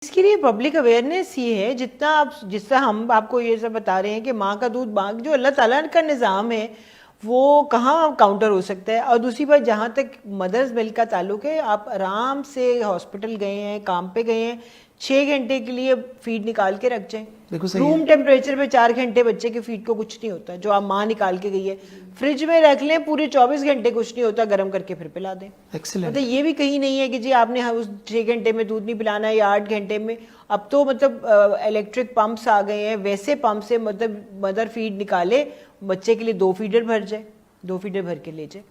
اس کے لیے public awareness یہ ہے جس طرح ہم آپ کو یہ سب بتا رہے ہیں کہ ماں کا دودھ جو اللہ تعالیٰ کا نظام ہے وہ کہاں کاؤنٹر ہو سکتا ہے. اور دوسری بات جہاں تک مدرز ملک کا تعلق ہے, آپ آرام سے ہاسپٹل گئے ہیں, کام پہ گئے ہیں, 6 گھنٹے کے لیے فیڈ نکال کے رکھ جائیں. روم ٹیمپریچر پہ 4 گھنٹے بچے کے فیڈ کو کچھ نہیں ہوتا, جو آپ ماں نکال کے گئی ہے. فریج میں رکھ لیں, پورے 24 گھنٹے کچھ نہیں ہوتا, گرم کر کے پھر پلا دیں. مطلب یہ بھی کہیں نہیں ہے کہ جی آپ نے اس 6 گھنٹے میں دودھ نہیں پلانا ہے یا 8 گھنٹے میں. اب تو مطلب الیکٹرک پمپس آ گئے ہیں, ویسے پمپ سے مطلب مدر فیڈ نکالے, بچے کے لیے 2 فیڈر بھر جائے, 2 فیڈر بھر کے لے جائے.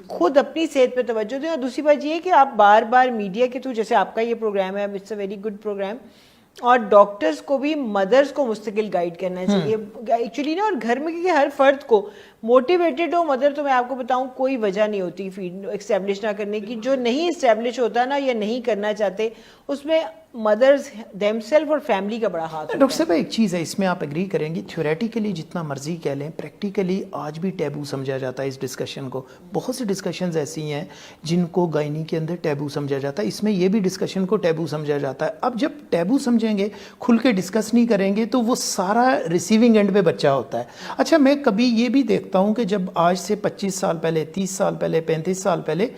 خود اپنی صحت پہ توجہ دیں. اور دوسری بات یہ ہے کہ آپ بار بار میڈیا کے تھرو, جیسے آپ کا یہ پروگرام ہے, it's a very good programme, اور ڈاکٹرز کو بھی مدرز کو مستقل گائیڈ کرنا چاہیے ایکچولی نا. اور گھر میں کیونکہ ہر فرد کو موٹیویٹڈ ہو مدر, تو میں آپ کو بتاؤں کوئی وجہ نہیں ہوتی فیڈ اسٹیبلش نہ کرنے کی. جو نہیں اسٹیبلش ہوتا نا یا نہیں کرنا چاہتے, اس میں مدرز دیم سیلف اور فیملی کا بڑا ہاتھ ہوتا ہے. ڈاکٹر صاحب ایک چیز ہے, اس میں آپ ایگری کریں گے, تھیوریٹیکلی جتنا مرضی کہہ لیں, پریکٹیکلی آج بھی ٹیبو سمجھا جاتا ہے اس ڈسکشن کو. بہت سی ڈسکشنز ایسی ہیں جن کو گائنی کے اندر ٹیبو سمجھا جاتا ہے, اس میں یہ بھی ڈسکشن کو ٹیبو سمجھا جاتا ہے. اب جب ٹیبو سمجھیں گے, کھل کے ڈسکس نہیں کریں گے, تو وہ سارا ریسیونگ اینڈ پہ بچہ ہوتا ہے. اچھا, میں کبھی یہ بھی دیکھتا ہوں کہ جب آج سے 25 سال پہلے, 30 سال پہلے, 35 سال پہلے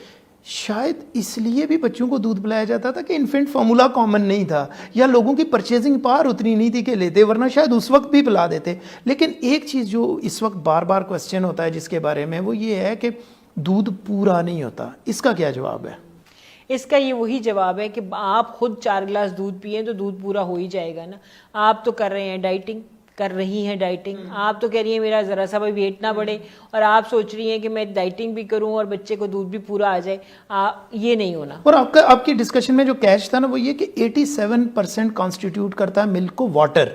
شاید اس لیے بھی بچوں کو دودھ پلایا جاتا تھا کہ انفینٹ فارمولا کامن نہیں تھا, یا لوگوں کی پرچیزنگ پاور اتنی نہیں تھی کہ لیتے, ورنہ شاید اس وقت بھی پلا دیتے. لیکن ایک چیز جو اس وقت بار بار کوسچن ہوتا ہے جس کے بارے میں, وہ یہ ہے کہ دودھ پورا نہیں ہوتا. اس کا کیا جواب ہے؟ اس کا یہ وہی جواب ہے کہ آپ خود 4 گلاس دودھ پئیں تو دودھ پورا ہو ہی جائے گا نا. آپ تو کر رہے ہیں ڈائٹنگ, کر رہی ہیں ڈائٹنگ, آپ تو کہہ رہی ہیں میرا ذرا سا بھی ویٹ نہ بڑھے, اور آپ سوچ رہی ہیں کہ میں ڈائٹنگ بھی کروں اور بچے کو دودھ بھی پورا آ جائے. یہ نہیں ہونا. اور آپ کی ڈسکشن میں جو کیچ تھا نا, وہ یہ کہ 87% کانسٹیٹیوٹ کرتا ہے ملک کو واٹر.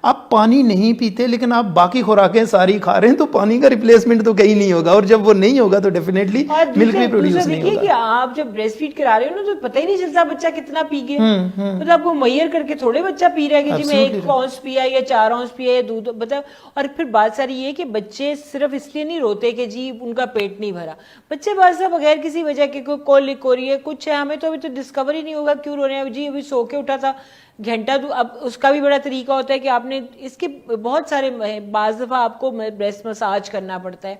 آپ پانی نہیں پیتے, لیکن آپ باقی خوراکیں ساری کھا رہے ہیں, تو پانی کا ریپلیسمنٹ تو کہیں نہیں ہوگا, اور جب وہ نہیں ہوگا تو ڈیفینیٹلی ملک بھی پروڈیوس نہیں ہوگا. کہ آپ جب بریسٹ فیڈ کرا رہے ہو نا, تو پتہ ہی نہیں چلتا بچہ کتنا پی گیا. مطلب آپ کو میئر کر کے تھوڑے بچہ پی رہا ہے کہ جی میں 1 اونس پیا یا 4 اونس پیا یا دودھ, مطلب. اور پھر بات ساری یہ کہ بچے صرف اس لیے نہیں روتے کہ جی ان کا پیٹ نہیں بھرا. بچے بعض بغیر کسی وجہ کے کوئی کول لکھ ہو رہی ہے, کچھ ہے, ہمیں تو ابھی تو ڈسکور ہی نہیں ہوگا کیوں رو رہے ہیں. جی ابھی سو کے اٹھا تھا گھنٹہ. اب اس کا بھی بڑا طریقہ ہوتا ہے کہ آپ نے اس کے بہت سارے, بعض دفعہ آپ کو بریسٹ مساج کرنا پڑتا ہے,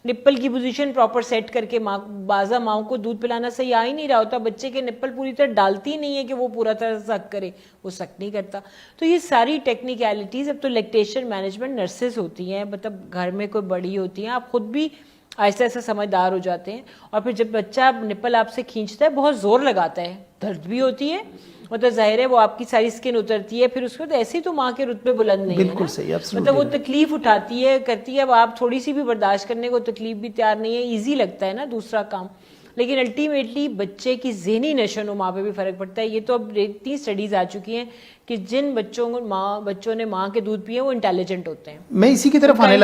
نپل کی پوزیشن پراپر سیٹ کر کے. بعض ماؤں کو دودھ پلانا صحیح آ ہی نہیں رہا ہوتا, بچے کے نپل پوری طرح ڈالتی نہیں ہے کہ وہ پورا طرح سک کرے, وہ سک نہیں کرتا. تو یہ ساری ٹیکنیکلٹیز, اب تو لیکٹیشن مینجمنٹ نرسز ہوتی ہیں, مطلب گھر میں کوئی بڑی ہوتی ہیں, آپ خود بھی آہستہ آہستہ سمجھدار ہو جاتے ہیں. اور پھر جب بچہ نپل آپ سے کھینچتا ہے, بہت زور لگاتا ہے, درد بھی ہوتی ہے, مطلب ظاہر ہے وہ آپ کی ساری سکن اترتی ہے, پھر اس کے بعد ایسے ہی تو ماں کے رتبے بلند نہیں ہے. بالکل صحیح, مطلب وہ تکلیف اٹھاتی ہے, کرتی ہے, اب آپ تھوڑی سی بھی برداشت کرنے کو تکلیف بھی تیار نہیں ہے. ایزی لگتا ہے نا دوسرا کام, لیکن الٹیمیٹلی بچے کی ذہنی نشو و نما پہ بھی فرق پڑتا ہے. یہ تو اب اتنی اسٹڈیز آ چکی ہیں کہ جن بچوں نے ماں کے دودھ پیے وہ انٹیلیجنٹ ہوتے ہیں. میں اسی کی طرف آنے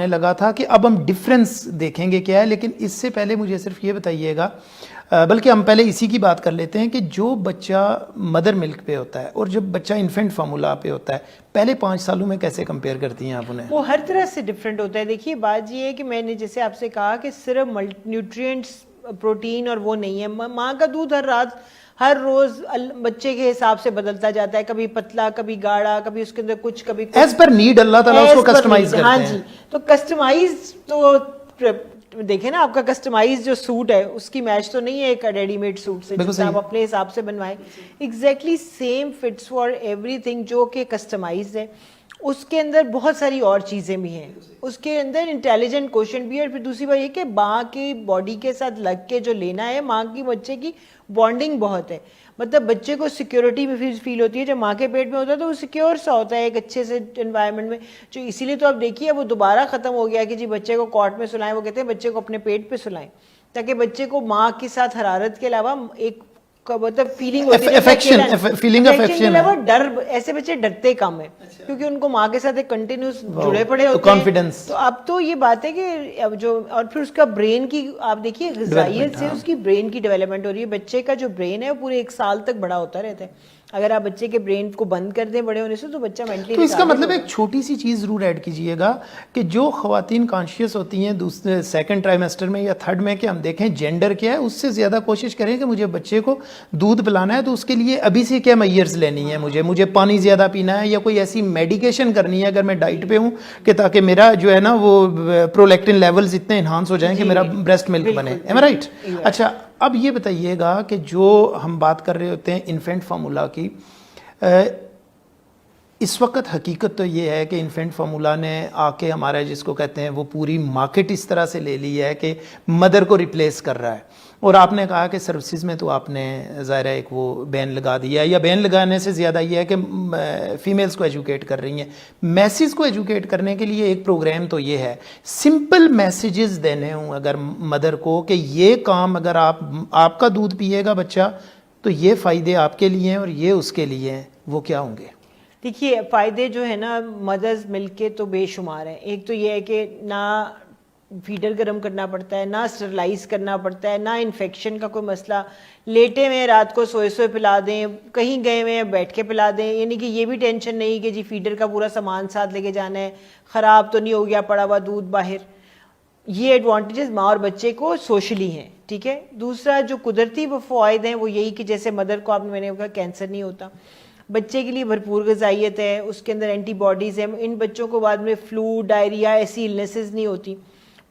لگا تھا کہ اب ہم ڈفرینس دیکھیں گے کیا ہے. لیکن اس سے پہلے مجھے صرف یہ بتائیے گا, بلکہ ہم پہلے اسی کی بات کر لیتے ہیں کہ جو بچہ مدر ملک پہ ہوتا ہے اور جب بچہ انفینٹ فارمولا پہ ہوتا ہے, پہلے 5 سالوں میں کیسے کمپیئر کرتی ہیں آپ انہیں؟ وہ ہر طرح سے ڈفرینٹ ہوتا ہے. دیکھیے بات یہ ہے کہ میں نے جیسے آپ سے کہا کہ صرف نیوٹرینٹس, پروٹین اور وہ نہیں ہے. ماں کا دودھ ہر روز بچے کے حساب سے بدلتا جاتا ہے, کبھی پتلا, کبھی گاڑھا, کبھی اس کے اندر کچھ, کبھی ایز پر نیڈ اللہ تعالیٰ اس کو کسٹمائز کرتے ہیں. ہاں جی, تو کسٹمائز تو دیکھیں نا, آپ کا کسٹمائز جو سوٹ ہے اس کی میچ تو نہیں ہے ایک ریڈی میڈ سوٹ سے جس آپ اپنے حساب سے بنوائیں. Exactly same fits for everything جو کہ کسٹمائز ہے. اس کے اندر بہت ساری اور چیزیں بھی ہیں, اس کے اندر انٹیلیجنٹ کوشن بھی ہے. اور پھر دوسری بات یہ کہ ماں کی باڈی کے ساتھ لگ کے جو لینا ہے, ماں کی بچے کی بانڈنگ بہت ہے. مطلب بچے کو سیکیورٹی بھی فیل ہوتی ہے جب ماں کے پیٹ میں ہوتا ہے, تو وہ سیکیور سا ہوتا ہے ایک اچھے سے انوائرمنٹ میں. جو اسی لیے تو اب دیکھیے وہ دوبارہ ختم ہو گیا کہ جی بچے کو کاٹ میں سلائیں. وہ کہتے ہیں بچے کو اپنے پیٹ پہ سلائیں, تاکہ بچے کو ماں کے ساتھ حرارت کے علاوہ ایک مطلب فیلنگ ہوتی ہے, فیلنگ کے علاوہ ڈر. ایسے بچے ڈرتے کم ہیں کیونکہ ان کو ماں کے ساتھ ایک کنٹینیوس جڑے پڑے ہوتے ہیں. تو اب تو یہ بات ہے کہ اب جو, اور پھر اس کا برین کی آپ دیکھیے غذائیت سے اس کی برین کی ڈیولپمنٹ ہو رہی ہے. بچے کا جو برین ہے وہ پورے 1 سال تک بڑا ہوتا رہتا ہے. اگر آپ بچے کے برین کو بند کر دیں بڑے ہونے سے تو بچہ مینٹلی. تو اس کا مطلب ایک چھوٹی سی چیز ضرور ایڈ کیجئے گا کہ جو خواتین کانشیس ہوتی ہیں دوسرے سیکنڈ ٹرائیمیسٹر میں یا تھرڈ میں کہ ہم دیکھیں جینڈر کیا ہے, اس سے زیادہ کوشش کریں کہ مجھے بچے کو دودھ پلانا ہے تو اس کے لیے ابھی سے کیا میئرز لینی ہے, مجھے پانی زیادہ پینا ہے یا کوئی ایسی میڈیکیشن کرنی ہے اگر میں ڈائٹ پہ ہوں کہ تاکہ میرا جو ہے نا وہ پرولیکٹن لیولز اتنے انہانس ہو جائیں کہ میرا بریسٹ ملک بنے. ایم آئی رائٹ؟ اچھا اب یہ بتائیے گا کہ جو ہم بات کر رہے ہوتے ہیں انفینٹ فارمولا کی, اس وقت حقیقت تو یہ ہے کہ انفینٹ فارمولا نے آ کے ہمارا جس کو کہتے ہیں وہ پوری مارکیٹ اس طرح سے لے لی ہے کہ مدر کو ریپلیس کر رہا ہے. اور آپ نے کہا کہ سروسز میں تو آپ نے ظاہر ہے ایک وہ بین لگا دیا ہے, یا بین لگانے سے زیادہ یہ ہے کہ فیمیلز کو ایجوکیٹ کر رہی ہیں. میسیز کو ایجوکیٹ کرنے کے لیے ایک پروگرام تو یہ ہے, سمپل میسیجز دینے ہوں اگر مدر کو کہ یہ کام اگر آپ کا دودھ پیے گا بچہ تو یہ فائدے آپ کے لیے ہیں اور یہ اس کے لیے ہیں, وہ کیا ہوں گے؟ دیکھیے فائدے جو ہے نا مدرز ملک کے تو بے شمار ہیں. ایک تو یہ ہے کہ نہ فیڈر گرم کرنا پڑتا ہے, نہ اسٹرلائز کرنا پڑتا ہے, نہ انفیکشن کا کوئی مسئلہ. لیٹے ہوئے رات کو سوئے پلا دیں, کہیں گئے ہوئے بیٹھ کے پلا دیں, یعنی کہ یہ بھی ٹینشن نہیں کہ جی فیڈر کا پورا سامان ساتھ لے کے جانا ہے, خراب تو نہیں ہو گیا پڑا ہوا دودھ باہر. یہ ایڈوانٹیجز ماں اور بچے کو سوشلی ہیں, ٹھیک ہے. دوسرا جو قدرتی فوائد ہیں وہ یہی کہ جیسے مدر کو میں نے کہا کینسر نہیں ہوتا, بچے کے لیے بھرپور غذائیت ہے, اس کے اندر اینٹی باڈیز ہیں, ان بچوں کو بعد میں فلو ڈائریا ایسی النیسز نہیں ہوتی.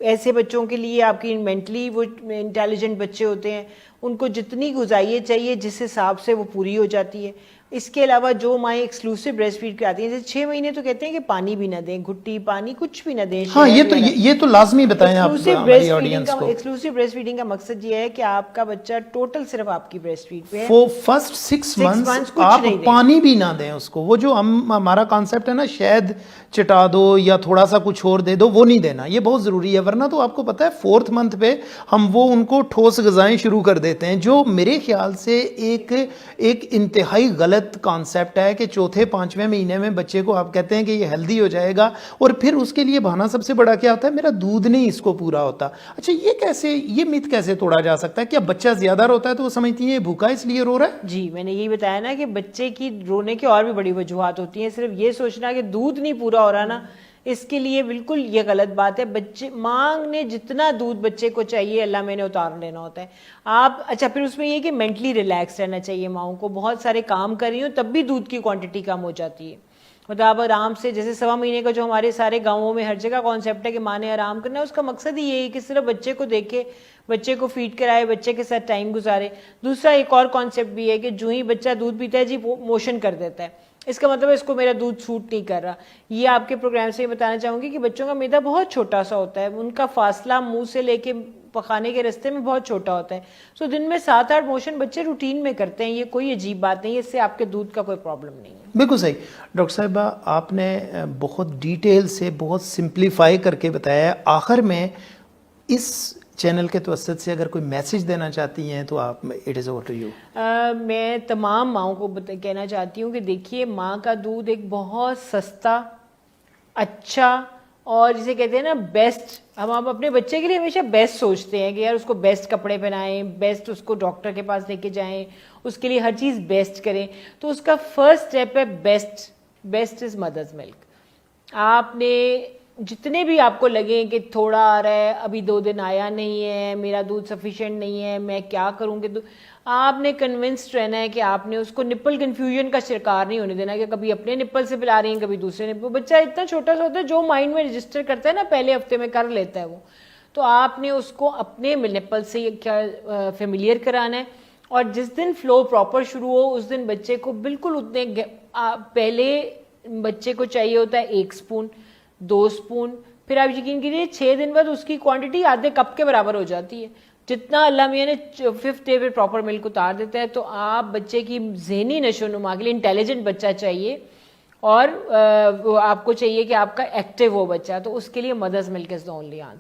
ایسے بچوں کے لیے آپ کی مینٹلی وہ انٹیلیجنٹ بچے ہوتے ہیں, ان کو جتنی غذائیت چاہیے جس حساب سے وہ پوری ہو جاتی ہے. اس کے علاوہ جو مائیں ایکسکلوسیو بریسٹ فیڈ کراتی ہیں, جیسے 6 مہینے تو کہتے ہیں کہ پانی بھی نہ دیں, گھٹی پانی کچھ بھی نہ دیں. ہاں یہ تو لازمی بتائیں آپ ہماری آڈینس کو. ایکسکلوسیو بریسٹ فیڈنگ کا مقصد یہ ہے کہ آپ کا بچہ ٹوٹل صرف آپ کی بریسٹ فیڈ پہ ہے. فرسٹ 6 months آپ پانی بھی نہ دیں اس کو. وہ جو ہمارا کانسیپٹ ہے نا شہد چٹا دو یا تھوڑا سا کچھ اور دے دو, وہ نہیں دینا, یہ بہت ضروری ہے. ورنہ تو آپ کو پتہ ہے 4th month پہ ہم وہ ان کو ٹھوس غذائیں شروع کر دیتے ہیں, جو میرے خیال سے ایک انتہائی غلط کانسیپٹ ہے کہ 4-5ویں مہینے میں بچے کو آپ کہتے ہیں کہ یہ ہیلدی ہو جائے گا, اور پھر اس کے لیے بہانہ سب سے بڑا کیا ہوتا ہے, میرا دودھ نہیں اس کو پورا ہوتا. اچھا یہ میتھ کیسے توڑا جا سکتا ہے؟ کیا بچہ زیادہ روتا ہے تو وہ سمجھتی ہیں یہ بھوکا اس لیے رو رہا ہے؟ جی میں نے یہی بتایا نا کہ بچے کی رونے کی اور بھی بڑی وجوہات ہوتی ہیں, صرف یہ سوچنا کہ دودھ نہیں پورا ہو رہا نا, اس کے لیے بالکل یہ غلط بات ہے. بچے ماں نے جتنا دودھ بچے کو چاہیے اللہ میں نے اتار لینا ہوتا ہے. آپ اچھا پھر اس میں یہ کہ مینٹلی ریلیکس رہنا چاہیے ماؤں کو. بہت سارے کام کر رہی ہوں تب بھی دودھ کی کوانٹٹی کم ہو جاتی ہے. مطلب آپ آرام سے, جیسے 1.25 مہینے کا جو ہمارے سارے گاؤں میں ہر جگہ کانسیپٹ ہے کہ ماں نے آرام کرنا ہے, اس کا مقصد ہی یہی ہے کہ صرف بچے کو دیکھے, بچے کو فیڈ کرائے, بچے کے ساتھ ٹائم گزارے. دوسرا ایک اور کانسیپٹ بھی ہے کہ جو ہی بچہ دودھ پیتا ہے جی موشن کر دیتا ہے, اس کا مطلب ہے اس کو میرا دودھ سوٹ نہیں کر رہا. یہ آپ کے پروگرام سے یہ بتانا چاہوں گی کہ بچوں کا معدہ بہت چھوٹا سا ہوتا ہے, ان کا فاصلہ منہ سے لے کے پخانے کے راستے میں بہت چھوٹا ہوتا ہے. سو دن میں 7-8 موشن بچے روٹین میں کرتے ہیں, یہ کوئی عجیب بات نہیں ہے, اس سے آپ کے دودھ کا کوئی پرابلم نہیں ہے. بالکل صحیح. ڈاکٹر صاحبہ آپ نے بہت ڈیٹیل سے بہت سمپلیفائی کر کے بتایا ہے. آخر میں اس چینل کے توسط سے اگر کوئی میسج دینا چاہتی ہیں تو آپ it is over to you. میں تمام ماؤں کو کہنا چاہتی ہوں کہ دیکھیے ماں کا دودھ ایک بہت سستا, اچھا اور جسے کہتے ہیں نا بیسٹ, ہم اپنے بچے کے لیے ہمیشہ بیسٹ سوچتے ہیں کہ یار اس کو بیسٹ کپڑے پہنائیں, بیسٹ اس کو ڈاکٹر کے پاس لے کے جائیں, اس کے لیے ہر چیز بیسٹ کریں. تو اس کا فرسٹ اسٹیپ ہے بیسٹ از مدرز ملک. آپ نے جتنے بھی آپ کو لگیں کہ تھوڑا آ رہا ہے, ابھی 2 دن آیا نہیں ہے, میرا دودھ سفیشینٹ نہیں ہے, میں کیا کروں کہ آپ نے کنونسڈ رہنا ہے کہ آپ نے اس کو نپل کنفیوژن کا شکار نہیں ہونے دینا کہ کبھی اپنے نپل سے پلا رہی ہیں کبھی دوسرے نپل. بچہ اتنا چھوٹا سا ہوتا ہے جو مائنڈ میں رجسٹر کرتا ہے نا پہلے ہفتے میں کر لیتا ہے وہ, تو آپ نے اس کو اپنے نپل سے کیا فیملیئر کرانا ہے. اور جس دن فلو پراپر شروع ہو اس دن بچے کو بالکل اتنے, پہلے بچے کو چاہیے ہوتا ہے 1 اسپون 2 اسپون, پھر آپ یقین کیجیے 6 دن بعد اس کی کوانٹٹی آدھے کپ کے برابر ہو جاتی ہے. جتنا اللہ میاں نے 5th ڈے پہ پراپر ملک اتار دیتا ہے. تو آپ بچے کی ذہنی نشو و نما کے لیے انٹیلیجنٹ بچہ چاہیے, اور آپ کو چاہیے کہ آپ کا ایکٹیو ہو بچہ, تو اس کے لیے mother's milk is the only answer.